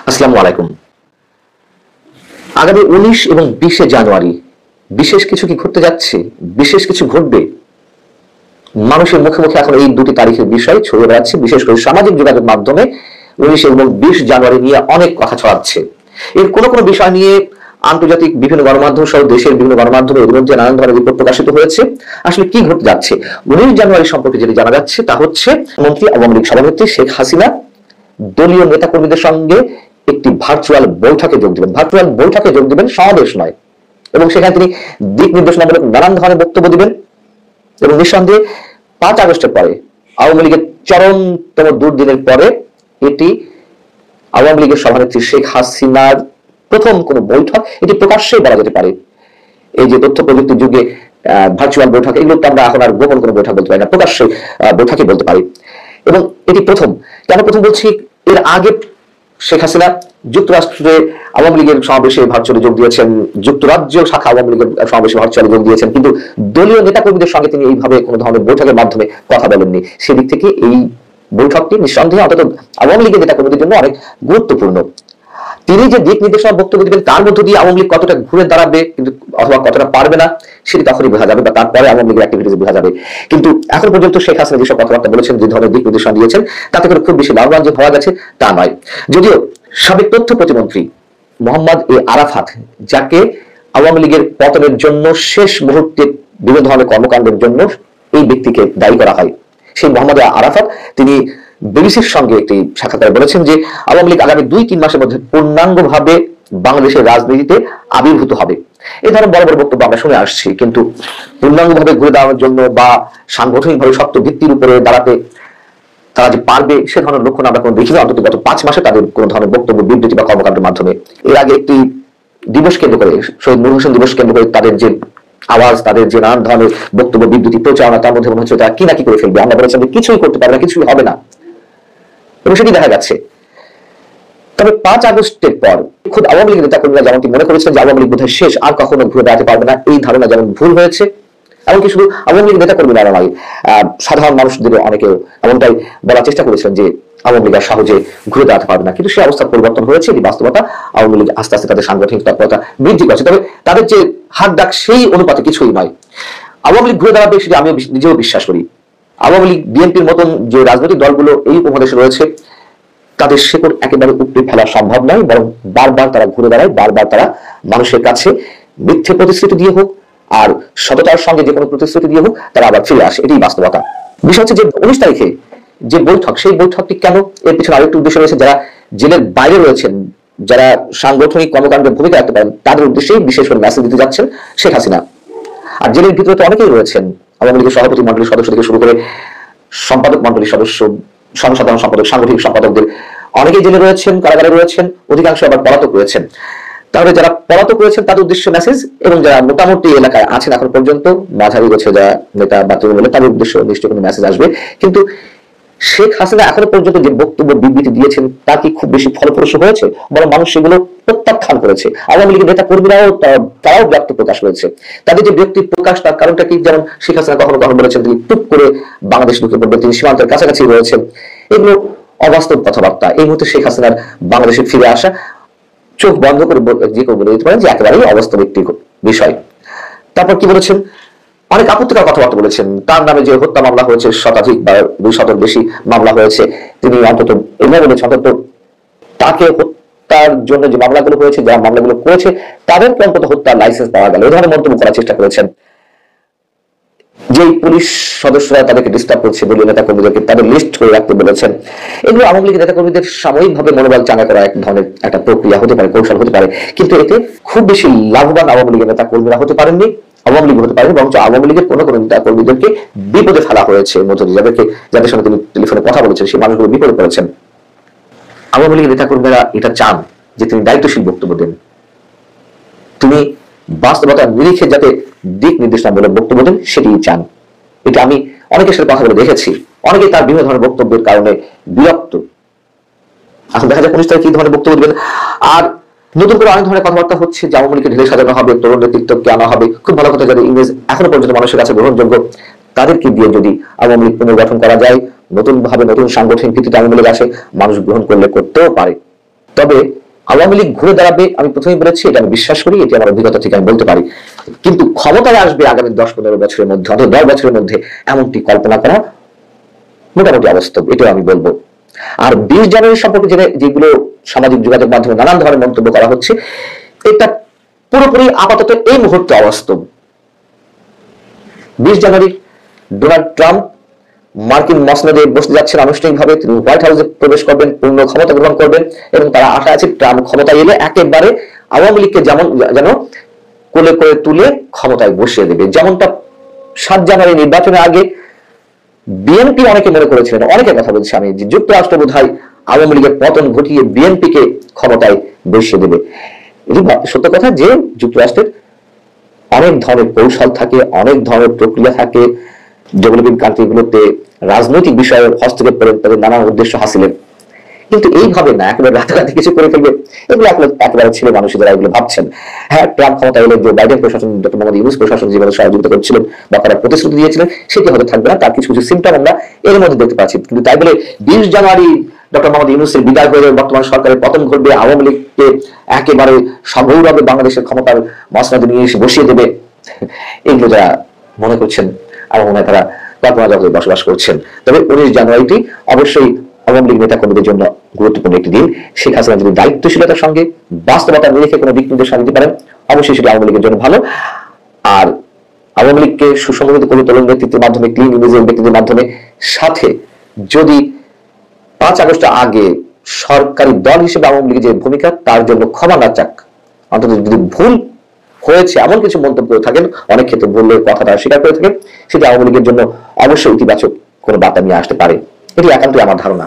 আসসালামু আলাইকুম। আগামী 19 এবং 20 জানুয়ারি বিশেষ কিছু কি ঘটতে যাচ্ছে, বিশেষ কিছু ঘটবে। মানুষের মুখে মুখে এখন এই দুটি তারিখের বিষয় ছড়িয়ে বেড়াচ্ছে, বিশেষ করে সামাজিক যোগাযোগ মাধ্যমে 19 এবং 20 জানুয়ারি নিয়ে অনেক কথা ছড়াচ্ছে। এর কোনো কোনো বিষয় নিয়ে আন্তর্জাতিক বিভিন্ন গণমাধ্যম সহ দেশের বিভিন্ন গণমাধ্যমে এর মধ্যে নানান ধরনের রিপোর্ট প্রকাশিত হয়েছে। আসলে কি ঘটতে যাচ্ছে 19 জানুয়ারি সম্পর্কে যেটি জানা যাচ্ছে তা হচ্ছে মন্ত্রী আওয়ামী লীগ সভানেত্রী শেখ হাসিনা দলীয় নেতাকর্মীদের সঙ্গে একটি ভার্চুয়াল বৈঠকে যোগ দিবেন। ভার্চুয়াল বৈঠকে যোগ দিবেন, সমাবেশ নয়। এবং সেখানে তিনি দিক নির্দেশনামূলক নানান ধরনের বক্তব্য দিবেন। এবং নিঃসন্দেহে 5 আগস্টের পরে আওয়ামী লীগের চরমতম দুর্দিনের পরে এটি আওয়ামী লীগের সভানেত্রী শেখ হাসিনার প্রথম কোন বৈঠক, এটি প্রকাশ্যেই বলা যেতে পারে। এই যে তথ্য প্রযুক্তির যুগে ভার্চুয়াল বৈঠক, এগুলো তো আমরা এখন আর গোপন কোনো বৈঠক বলতে পারি না, প্রকাশ্যে বৈঠকই বলতে পারি। এবং এটি প্রথম। কেন প্রথম বলছি, এর আগে শেখ হাসিনা যুক্তরাষ্ট্রে আওয়ামী লীগের সমাবেশে ভার্চুয়ালি যোগ দিয়েছেন, যুক্তরাজ্য শাখা আওয়ামী লীগের সমাবেশে ভার্চুয়ালি যোগ দিয়েছেন, কিন্তু দলীয় নেতাকর্মীদের সঙ্গে তিনি এইভাবে কোনো ধরনের বৈঠকের মাধ্যমে কথা বলেননি। সেদিক থেকে এই বৈঠকটি নিঃসন্দেহে অন্তত আওয়ামী লীগের নেতাকর্মীদের জন্য অনেক গুরুত্বপূর্ণ। তিনি যে দিক নির্দেশনা বক্তব্য দিবেন তার মধ্য দিয়ে আওয়ামী লীগ কতটা ঘুরে দাঁড়াবে কিন্তু অথবা কতটা পারবে না সেটি তখনই বোঝা যাবে, বা তারপরে আওয়ামী লীগের অ্যাক্টিভিটিস বোঝা যাবে। কিন্তু এখন পর্যন্ত শেখ হাসিনা যেসব কথাবার্তা বলেছেন, যে ধরনের দিক নির্দেশনা দিয়েছেন, তাতে করে খুব বেশি লাভবান যে হওয়া গেছে তা নয়। যদিও সাবেক তথ্য প্রতিমন্ত্রী মোহাম্মদ এ আরাফাত, যাকে আওয়ামী লীগের পতনের জন্য শেষ মুহূর্তে বিভিন্ন ধরনের কর্মকাণ্ডের জন্য এই ব্যক্তিকে দায়ী করা হয়, সেই মোহাম্মদ আরাফাত তিনি বিবিসির সঙ্গে একটি সাক্ষাৎকারে বলেছেন যে আওয়ামী লীগ আগামী 2-3 মাসের মধ্যে পূর্ণাঙ্গভাবে বাংলাদেশের রাজনীতিতে আবির্ভূত হবে। এই ধরনের বড় বড় বক্তব্য আমরা শুনে আসছি, কিন্তু পূর্ণাঙ্গভাবে ঘুরে দাঁড়ানোর জন্য বা সাংগঠনিকভাবে শক্ত ভিত্তির উপরে দাঁড়াতে তারা যে পারবে সে ধরনের লক্ষণ আমরা কোনো দেখিনি, অন্তত গত 5 মাসে তাদের কোনো ধরনের বক্তব্য, বিবৃতি বা কর্মকাণ্ডের মাধ্যমে। এর আগে একটি দিবস কেন্দ্র করে, শহীদ নূর হোসেন দিবস কেন্দ্র করে তাদের যে আওয়াজ, তাদের যে নানান ধরনের বক্তব্য, বিবৃতি, প্রচারণা, তার মধ্যে মনে হচ্ছে তারা কি না কি করে ফেলবে। আমরা বলেছিলাম যে কিছুই করতে পারবে না, কিছুই হবে না, এবং সেটি দেখা যাচ্ছে। তবে 5 আগস্টের পর খুব আওয়ামী লীগের নেতাকর্মীরা যেমনটি মনে করেছেন যে আওয়ামী লীগ বোধহয় শেষ, আর কখনো ঘুরে দাঁড়াতে পারবে না, এই ধারণা যেমন ভুল হয়েছে, এমনকি শুধু আওয়ামী লীগ নেতাকর্মীরা নয়, সাধারণ মানুষদের অনেকেও এমনটাই বলার চেষ্টা করেছিলেন যে আওয়ামী লীগ সহজে ঘুরে দাঁড়াতে পারবে না। কিন্তু সেই অবস্থা পরিবর্তন হয়েছে, এই বাস্তবতা। আওয়ামী লীগ আস্তে আস্তে তাদের সাংগঠনিক তৎপরতা বৃদ্ধি করছে, তবে তাদের যে হাত ডাক সেই অনুপাতে কিছুই নয়। আওয়ামী লীগ ঘুরে দাঁড়াবে সেটি আমিও নিজেও বিশ্বাস করি। আওয়ামী লীগ, বিএনপির মতন যে রাজনৈতিক দলগুলো এই উপমহাদেশে রয়েছে, তাদের শেকড় একেবারে উপড়ে ফেলা সম্ভব নয়, বরং বারবার তারা ঘুরে দাঁড়ায়, বারবার তারা মানুষের কাছে মিথ্যে প্রতিশ্রুতি দিয়ে হোক আর সততার সঙ্গে যে কোনো প্রতিশ্রুতি দিয়ে হোক তারা আবার ফিরে আসে, এটাই বাস্তবতা। বিষয় হচ্ছে যে 19 তারিখে যে বৈঠক, সেই বৈঠকটি কেন, এর পিছনে আরেকটি উদ্দেশ্য রয়েছে। যারা জেলের বাইরে রয়েছেন, যারা সাংগঠনিক কর্মকাণ্ডে ভূমিকা রাখতে পারেন, তাদের উদ্দেশ্যেই বিশেষ করে মেসেজ দিতে যাচ্ছেন শেখ হাসিনা। আর জেলের ভিতরে তো অনেকেই রয়েছেন, আওয়ামী লীগের সভাপতি মন্ডলীর সদস্য থেকে শুরু করে সম্পাদক মন্ডলীর সদস্য, সাধারণ সম্পাদক, সাংগঠনিক সম্পাদকদের অনেকেই জেলে রয়েছেন, কারাগারে রয়েছেন, অধিকাংশ আবার পলাতক রয়েছেন। তাহলে যারা পলাতক রয়েছেন তাদের উদ্দেশ্যে মেসেজ, এবং যারা মোটামুটি এলাকায় আছেন এখন পর্যন্ত, মাঝারি রয়েছে যারা নেতা বা তৃণমূলে, তাদের উদ্দেশ্যে নিশ্চয়ই কোনো মেসেজ আসবে। কিন্তু শেখ হাসিনা এখনো পর্যন্ত যে বক্তব্য, বিবৃতি দিয়েছেন তা কি খুব বেশি ফলপ্রসূ হয়েছে? বরং মানুষ সেগুলো প্রত্যাখ্যান করেছে। আওয়ামী লীগের নেতা কর্মীরাও তারাও ব্যক্ত প্রকাশ করেছে। তাদের যে ব্যক্তি প্রকাশ, তার কারণটা কি? যেমন শেখ হাসিনা কখনো কখনো বলেছেন তিনি টুপ করে বাংলাদেশ ঢুকে পড়বেন, তিনি সীমান্তের কাছাকাছি রয়েছেন। এগুলো অবাস্তব কথাবার্তা। এই মুহূর্তে শেখ হাসিনার বাংলাদেশে ফিরে আসা চোখ বন্ধ করে যে কেউ বলে দিতে পারেন যে একেবারেই অবাস্তব একটি বিষয়। তারপর কি বলেছেন? অনেক আপত্তিকর কথাবার্তা বলেছেন। তার নামে যে হত্যা মামলা হয়েছে, শতাধিক বা 200-এর বেশি মামলা হয়েছে, তিনি অন্তত এভাবে বলেছেন অন্তত তাকে হত্যার জন্য যে মামলাগুলো হয়েছে, যারা মামলাগুলো করেছে তাদেরকে অন্তত হত্যার লাইসেন্স পাওয়া গেল, এই ধরনের মন্তব্য করার চেষ্টা করেছেন। যে পুলিশ সদস্যরা তাদেরকে ডিস্টার্ব করছে, দলীয় নেতা কর্মীদেরকে তাদের লিস্ট করে রাখতে বলেছেন। এগুলো আওয়ামী লীগের নেতা কর্মীদের সাময়িকভাবে মনোবল চাঙ্গা করা এক ধরনের একটা প্রক্রিয়া হতে পারে, কৌশল হতে পারে, কিন্তু এতে খুব বেশি লাভবান আওয়ামী লীগের নেতা কর্মীরা হতে পারেননি, আওয়ামী লীগ হতে পারেনি, বরঞ্চ আওয়ামী লীগের কোনো কোনো নেতা কর্মীদেরকে বিপদে ফেলা হয়েছে। মধ্য দিয়ে যাদের সঙ্গে তিনি টেলিফোনে কথা বলেছেন, সেই মানুষগুলো বিপদে পড়েছেন। আওয়ামী লীগের নেতা কর্মীরা এটা চান যে তিনি দায়িত্বশীল বক্তব্য দেন, তিনি বাস্তবতার নিরিখে যাতে দিক নির্দেশনামূলক বক্তব্য দেন, সেটি চান। এটা আমি অনেকের সাথে কথা বলে দেখেছি, অনেকেই তার বিভিন্ন ধরনের বক্তব্যের কারণে বিরক্ত। এখন দেখা যায় 19 তারিখে কি ধরনের বক্তব্য দেবেন। আর নতুন করে অনেক ধরনের কথাবার্তা হচ্ছে যে আওয়ামী লীগকে ঢেলে সাজানো হবে, তরুণ নেতৃত্বকে আনা হবে। খুব ভালো কথা, যাদের ইংরেজ এখনো পর্যন্ত মানুষের কাছে গ্রহণযোগ্য, তাদেরকে দিয়ে যদি আওয়ামী লীগ পুনর্গঠন করা যায়, নতুন ভাবে নতুন সাংগঠনিক ভিত্তিতে আওয়ামী লীগ আসে, মানুষ গ্রহণ করলে করতেও পারে। তবে আওয়ামী লীগ ঘুরে দাঁড়াবে, আমি প্রথমেই বলেছি, এটা আমি বিশ্বাস করি, এটি আমার অভিজ্ঞতা থেকে আমি বলতে পারি। কিন্তু ক্ষমতায় আসবে আগামী 10-15 বছরের মধ্যে, অথবা 10 বছরের মধ্যে, এমনটি কল্পনা করা মোটামুটি অবাস্তব, এটাও আমি বলবো। আর 20 জানুয়ারি সম্পর্কে যেগুলো সামাজিক যোগাযোগ মাধ্যমে নানান ধরনের মন্তব্য করা হচ্ছে, এটা পুরোপুরি আপাতত এই মুহূর্তে অবাস্তব। 20 জানুয়ারি ডোনাল্ড ট্রাম্প মার্কিন মসনদে বসতে যাচ্ছেন আনুষ্ঠানিকভাবে, তিনি হোয়াইট হাউসে প্রবেশ করবেন, পূর্ণ ক্ষমতা গ্রহণ করবেন, এবং তারা আশা আছে ট্রাম্প ক্ষমতায় এলে একেবারে আওয়ামী লীগকে যেন কোলে করে তুলে ক্ষমতায় বসিয়ে দেবে। যেমনটা 7 জানুয়ারি নির্বাচনের আগে বিএনপি অনেকে মনে করেছিলেন, অনেকের কথা বলছি আমি, যে যুক্তরাষ্ট্র বোধহয় আওয়ামী লীগের পতন ঘটিয়ে বিএনপিকে ক্ষমতায় বসিয়ে দেবে। এটি সত্য কথা যে যুক্তরাষ্ট্রের অনেক ধরনের কৌশল থাকে, অনেক ধরনের প্রক্রিয়া থাকে, ডেভেলপিং কান্ট্রিগুলোতে রাজনৈতিক বিষয়ে হস্তক্ষেপ করেন তাদের নানান উদ্দেশ্য হাসিলেন। কিন্তু এইভাবে না, একেবারে রাতারাতি কিছু করে ফেলবে, এগুলো একেবারে ছেলে মানুষ যারা এগুলো ভাবছেন। হ্যাঁ, ট্রাম্প ক্ষমতা এলে যে বাইডেন প্রশাসন, ডক্টর মোহাম্মদ ইউনূস প্রশাসন যেভাবে সহযোগিতা করছিলেন বা তারা প্রতিশ্রুতি দিয়েছিলেন, সেটি হয়তো থাকবে না। তার কিছু কিছু সিমটম আমরা এর মধ্যে দেখতে পাচ্ছি। কিন্তু তাই বলে 20 জানুয়ারি ডক্টর মোহাম্মদ ইউনূসের বিদায় হয়ে বর্তমান সরকারের পতন ঘটবে, আওয়ামী লীগকে একেবারে সগৌরবে বাংলাদেশের ক্ষমতার মসনদে নিয়ে এসে বসিয়ে দেবে, এগুলো যারা মনে করছেন আমার মনে হয় তারা কল্পনা জগতে বসবাস করছেন। তবে 19 জানুয়ারিটি অবশ্যই আওয়ামী লীগ নেতা কর্মীদের জন্য গুরুত্বপূর্ণ একটি দিন। শেখ হাসিনা যদি দায়িত্বশীলতার সঙ্গে বাস্তবতা নিরিখে কোনো দিক নির্দেশনা দিতে পারেন, অবশ্যই সেটি আওয়ামী লীগের জন্য ভালো। আর আওয়ামী লীগকে সুসংগঠিত করে তোলেন ব্যক্তিত্বের মাধ্যমে, ক্লিন ইমেজের ব্যক্তিদের মাধ্যমে, সাথে যদি 5 আগস্টের আগে সরকারি দল হিসেবে আওয়ামী লীগের যে ভূমিকা, তার জন্য ক্ষমা না চাক, অন্তত যদি ভুল হয়েছে এমন কিছু মন্তব্য করে থাকেন, অনেক ক্ষেত্রে ভুল কথাটা স্বীকার করে থাকেন, সেটি আওয়ামী লীগের জন্য অবশ্যই ইতিবাচক কোনো বার্তা নিয়ে আসতে পারে। এটি একান্তই আমার ধারণা।